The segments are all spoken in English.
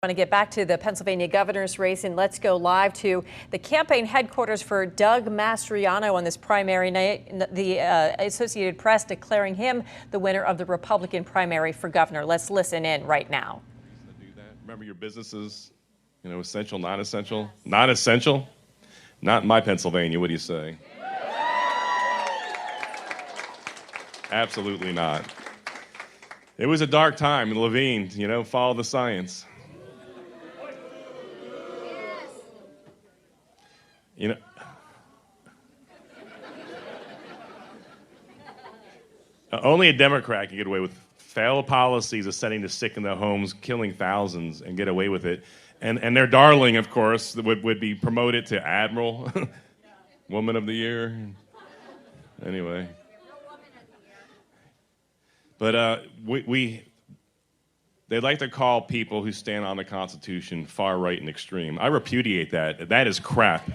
I want to get back to the Pennsylvania governor's race, and let's go live to the campaign headquarters for Doug Mastriano on this primary night. The Associated Press declaring him the winner of the Republican primary for governor. Let's listen in right now. Remember your businesses, essential, non-essential? Not essential? Not in my Pennsylvania, what do you say? Absolutely not. It was a dark time in Levine, follow the science. Only a Democrat can get away with failed policies of sending the sick in their homes, killing thousands, and get away with it. And their darling, of course, would be promoted to Admiral, Woman of the Year. Anyway. But they like to call people who stand on the Constitution far right and extreme. I repudiate that. That is crap.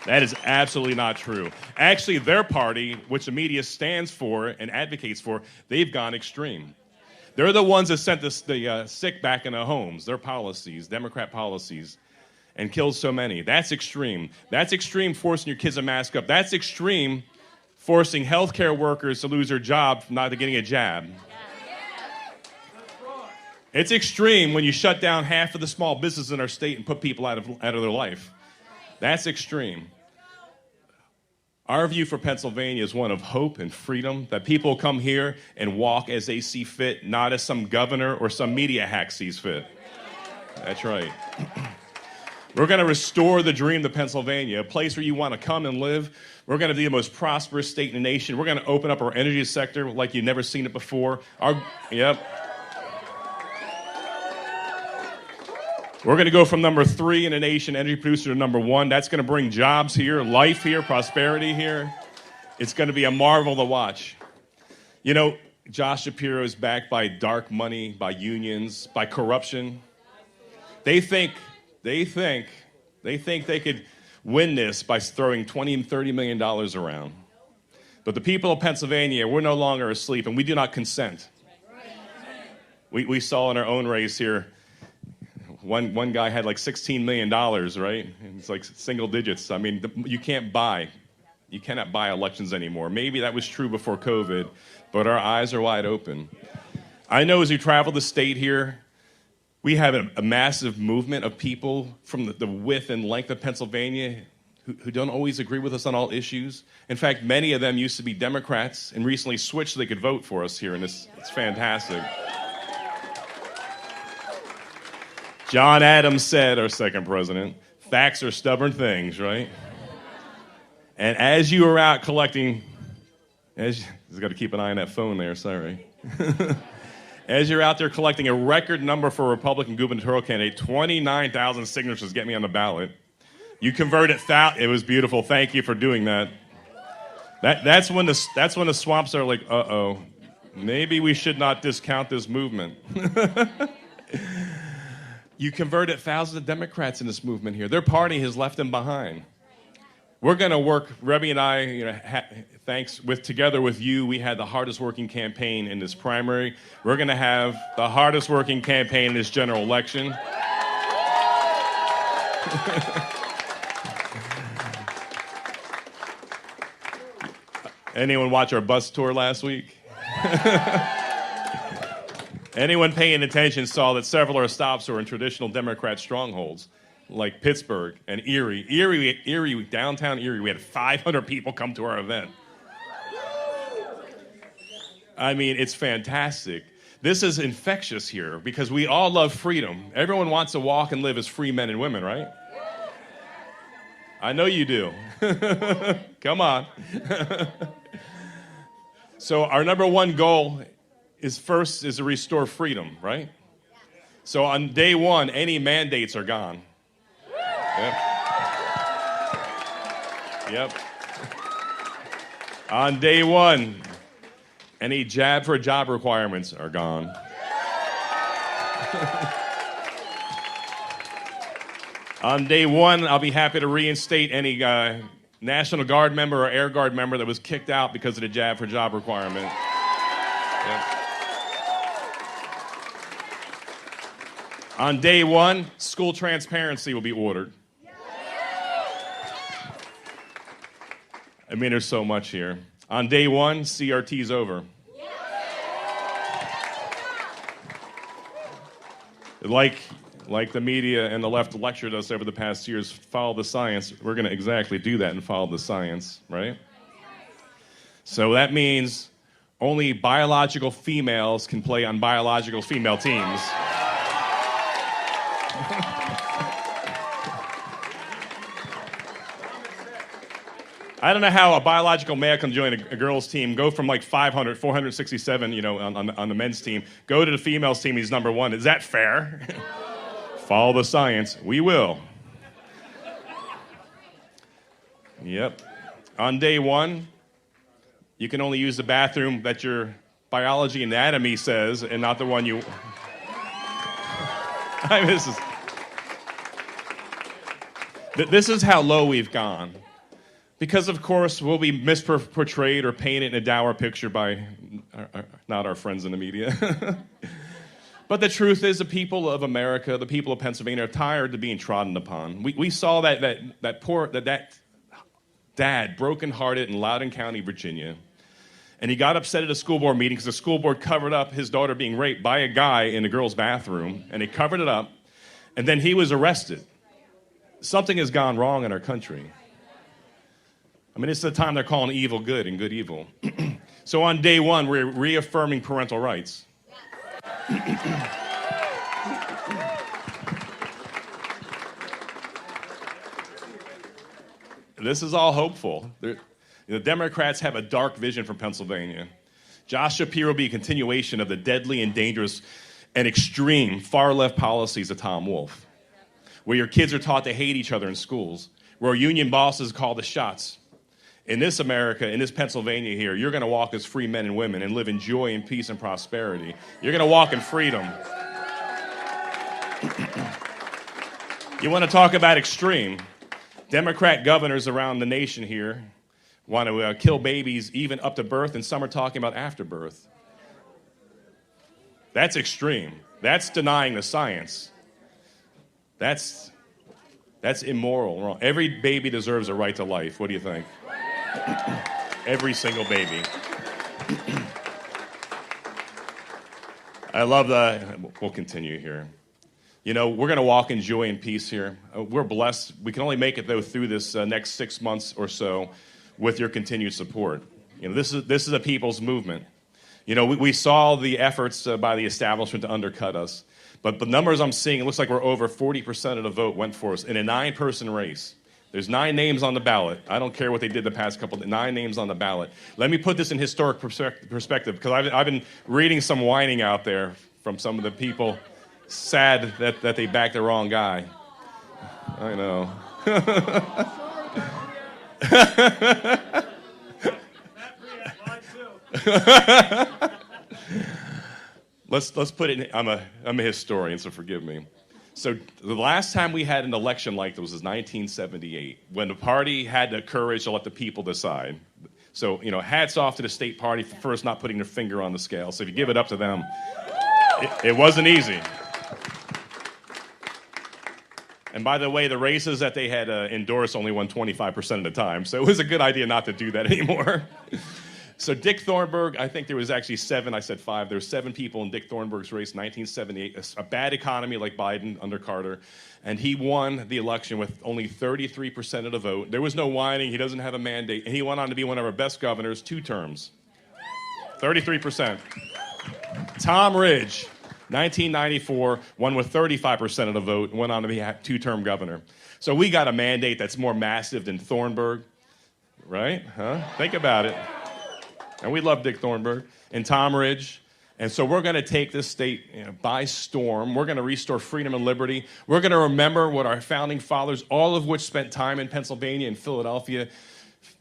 That is absolutely not true. Actually, their party, which the media stands for and advocates for, they've gone extreme. They're the ones that sent the sick back in their homes, their policies, Democrat policies, and killed so many. That's extreme. That's extreme forcing your kids to mask up. That's extreme forcing healthcare workers to lose their job for not getting a jab. It's extreme when you shut down half of the small businesses in our state and put people out of their life. That's extreme. Our view for Pennsylvania is one of hope and freedom, that people come here and walk as they see fit, not as some governor or some media hack sees fit. That's right. We're going to restore the dream to Pennsylvania, a place where you want to come and live. We're going to be the most prosperous state in the nation. We're going to open up our energy sector like you've never seen it before. We're going to go from number 3 in the nation energy producer to number 1. That's going to bring jobs here, life here, prosperity here. It's going to be a marvel to watch. Josh Shapiro is backed by dark money, by unions, by corruption. They think they could win this by throwing $20 and $30 million around. But the people of Pennsylvania, we're no longer asleep, and we do not consent. We saw in our own race here, one guy had like $16 million, right? It's like single digits. I mean, you cannot buy elections anymore. Maybe that was true before COVID, but our eyes are wide open. I know as we travel the state here, we have a massive movement of people from the width and length of Pennsylvania who don't always agree with us on all issues. In fact, many of them used to be Democrats and recently switched so they could vote for us here, and it's fantastic. John Adams said, our second president, facts are stubborn things, right? And as you are out collecting, you've got to keep an eye on that phone there, sorry. As you're out there collecting a record number for a Republican gubernatorial candidate, 29,000 signatures get me on the ballot. You converted it was beautiful. Thank you for doing that. That's when the swamps are like, uh-oh, maybe we should not discount this movement. You converted thousands of Democrats in this movement here. Their party has left them behind. We're going to work, Rebbe and I, together with you, we had the hardest working campaign in this primary. We're going to have the hardest working campaign in this general election. Anyone watch our bus tour last week? Anyone paying attention saw that several of our stops were in traditional Democrat strongholds, like Pittsburgh and Erie, downtown Erie. We had 500 people come to our event. I mean, it's fantastic. This is infectious here because we all love freedom. Everyone wants to walk and live as free men and women, right? I know you do. Come on. So our number one goal is to restore freedom, right? So on day 1, any mandates are gone. Yep. On day 1, any jab for job requirements are gone. On day 1, I'll be happy to reinstate any National Guard member or Air Guard member that was kicked out because of the jab for job requirement. Yep. On day one, school transparency will be ordered. I mean, there's so much here. On day one, CRT's over. Like the media and the left lectured us over the past years, follow the science. We're going to exactly do that and follow the science, right? So that means only biological females can play on biological female teams. I don't know how a biological male can join a girls' team, go from like 500, 467, on the men's team, go to the females' team, he's number one. Is that fair? Follow the science. We will. Yep. On day one, you can only use the bathroom that your biology anatomy says and not the one you... I mean, this is how low we've gone. Because, of course, we'll be misportrayed or painted in a dour picture by not our friends in the media. But the truth is the people of America, the people of Pennsylvania, are tired of being trodden upon. We saw that poor dad, brokenhearted in Loudoun County, Virginia. And he got upset at a school board meeting because the school board covered up his daughter being raped by a guy in a girl's bathroom. And they covered it up. And then he was arrested. Something has gone wrong in our country. I mean, it's the time they're calling evil good and good evil. So on day one, we're reaffirming parental rights. This is all hopeful. The Democrats have a dark vision for Pennsylvania. Josh Shapiro will be a continuation of the deadly and dangerous and extreme far-left policies of Tom Wolf, where your kids are taught to hate each other in schools, where union bosses call the shots. In this America, in this Pennsylvania here, you're going to walk as free men and women and live in joy and peace and prosperity. You're going to walk in freedom. You want to talk about extreme? Democrat governors around the nation here want to kill babies even up to birth, and some are talking about after birth. That's extreme. That's denying the science. That's immoral. Wrong. Every baby deserves a right to life. What do you think? Every single baby. I love we'll continue here. We're going to walk in joy and peace here. We're blessed. We can only make it, though, through this next 6 months or so with your continued support. This is a people's movement. We saw the efforts by the establishment to undercut us. But the numbers I'm seeing, it looks like we're over 40% of the vote went for us in a 9-person race. There's 9 names on the ballot. I don't care what they did the past 9 names on the ballot. Let me put this in historic perspective, because I've been reading some whining out there from some of the people sad that they backed the wrong guy. I know. Let's put it. I'm a historian, so forgive me. So the last time we had an election like this was 1978, when the party had the courage to let the people decide. So, hats off to the state party for first not putting their finger on the scale. So if you give it up to them, it wasn't easy. And by the way, the races that they had endorsed only won 25% of the time. So it was a good idea not to do that anymore. So Dick Thornburgh, I think there was actually 7, I said 5. There were 7 people in Dick Thornburgh's race in 1978, a bad economy like Biden under Carter, and he won the election with only 33% of the vote. There was no whining, he doesn't have a mandate, and he went on to be one of our best governors 2 terms. 33%. Tom Ridge, 1994, won with 35% of the vote, and went on to be a 2-term governor. So we got a mandate that's more massive than Thornburgh, right? Huh? Think about it. And we love Dick Thornburgh and Tom Ridge. And so we're going to take this state by storm. We're going to restore freedom and liberty. We're going to remember what our founding fathers, all of which spent time in Pennsylvania and Philadelphia,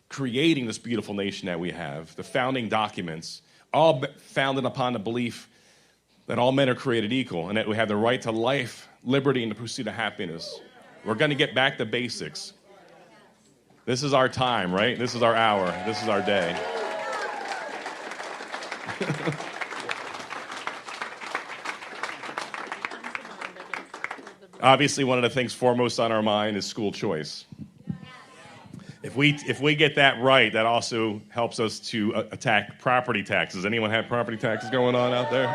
creating this beautiful nation that we have. The founding documents, all founded upon the belief that all men are created equal and that we have the right to life, liberty, and the pursuit of happiness. We're going to get back to basics. This is our time, right? This is our hour. This is our day. Obviously, one of the things foremost on our mind is school choice. If we get that right, that also helps us to attack property taxes. Anyone have property taxes going on out there?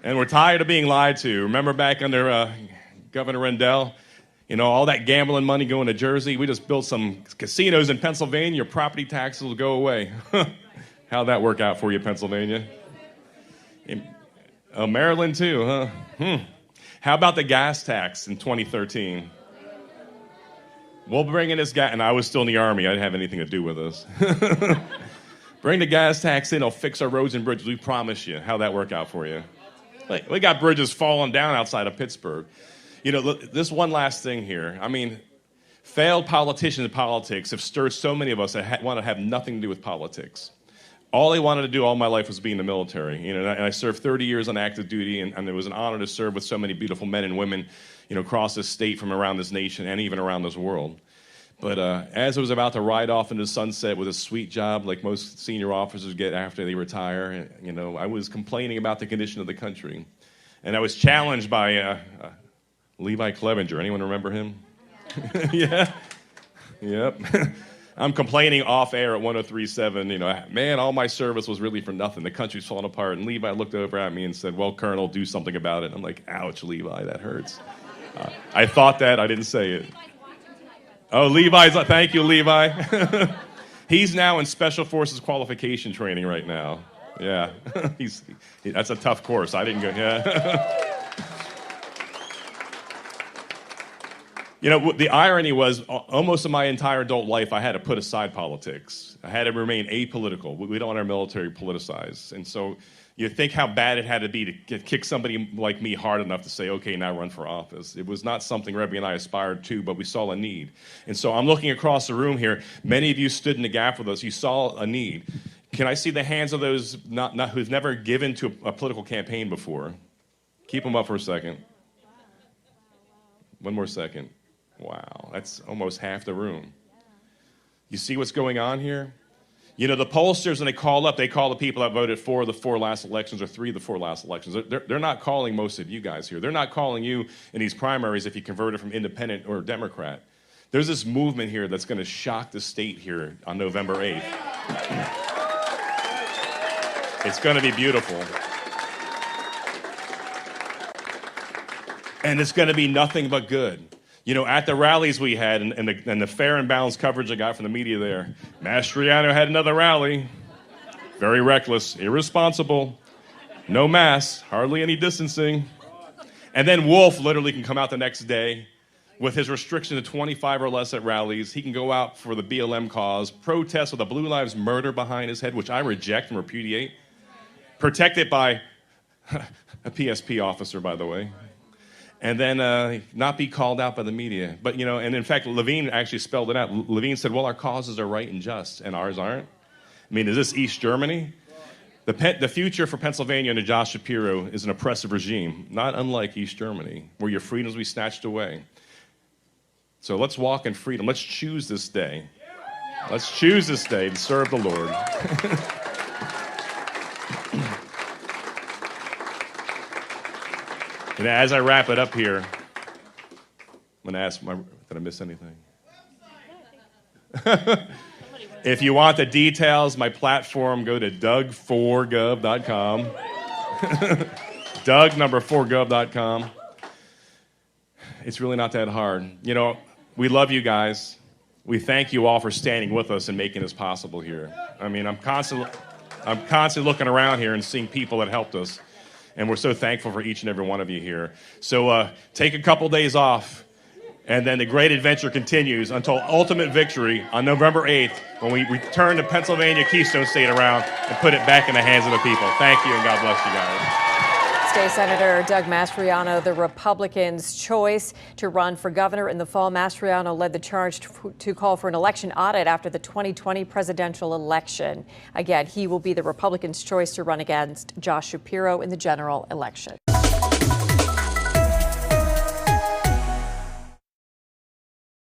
And we're tired of being lied to. Remember back under Governor Rendell? You know, all that gambling money going to Jersey. We just built some casinos in Pennsylvania. Your property taxes will go away. How'd that work out for you, Pennsylvania? Maryland too, huh? How about the gas tax in 2013? We'll bring in this gas, and I was still in the Army. I didn't have anything to do with this. Bring the gas tax in, it'll fix our roads and bridges. We promise you. How'd that work out for you? Like, we got bridges falling down outside of Pittsburgh. You know, look, this one last thing here. I mean, failed politicians in politics have stirred so many of us that want to have nothing to do with politics. All I wanted to do all my life was be in the military. You know, and I served 30 years on active duty, and it was an honor to serve with so many beautiful men and women, you know, across this state, from around this nation, and even around this world. But as I was about to ride off into the sunset with a sweet job like most senior officers get after they retire, you know, I was complaining about the condition of the country. And I was challenged by Levi Clevenger. Anyone remember him? Yeah? Yep. I'm complaining off air at 103.7, you know, man, all my service was really for nothing. The country's falling apart. And Levi looked over at me and said, well, Colonel, do something about it. I'm like, ouch, Levi, that hurts. I thought that. I didn't say it. Oh, thank you, Levi. He's now in Special Forces qualification training right now. Yeah, that's a tough course. I didn't go, yeah. You know, the irony was, almost my entire adult life, I had to put aside politics. I had to remain apolitical. We don't want our military politicized. And so you think how bad it had to be to kick somebody like me hard enough to say, okay, now run for office. It was not something Rebbe and I aspired to, but we saw a need. And so I'm looking across the room here. Many of you stood in the gap with us. You saw a need. Can I see the hands of those who've never given to a political campaign before? Keep them up for a second. One more second. Wow, that's almost half the room. You see what's going on here? You know, the pollsters, when they call the people that voted for the 4 last elections or 3 of the 4 last elections. They're not calling most of you guys here. They're not calling you in these primaries if you converted from independent or Democrat. There's this movement here that's going to shock the state here on November 8th. It's going to be beautiful. And it's going to be nothing but good. You know, at the rallies we had, and the fair and balanced coverage I got from the media there, Mastriano had another rally. Very reckless, irresponsible, no masks, hardly any distancing. And then Wolf literally can come out the next day with his restriction to 25 or less at rallies. He can go out for the BLM cause, protest with a Blue Lives Murder behind his head, which I reject and repudiate. Protected by a PSP officer, by the way. And then not be called out by the media. But, you know, and in fact, Levine actually spelled it out. Levine said, well, our causes are right and just, and ours aren't. I mean, is this East Germany? The future for Pennsylvania under Josh Shapiro is an oppressive regime, not unlike East Germany, where your freedoms will be snatched away. So let's walk in freedom. Let's choose this day. Let's choose this day to serve the Lord. And as I wrap it up here, I'm going to ask, did I miss anything? If you want the details, my platform, go to doug4gov.com. Doug4gov.com. It's really not that hard. You know, we love you guys. We thank you all for standing with us and making this possible here. I mean, I'm constantly looking around here and seeing people that helped us. And we're so thankful for each and every one of you here. So take a couple days off, and then the great adventure continues until ultimate victory on November 8th, when we return the Pennsylvania Keystone State around and put it back in the hands of the people. Thank you, and God bless you guys. State Senator Doug Mastriano, the Republicans' choice to run for governor in the fall. Mastriano led the charge to call for an election audit after the 2020 presidential election. Again, he will be the Republicans' choice to run against Josh Shapiro in the general election.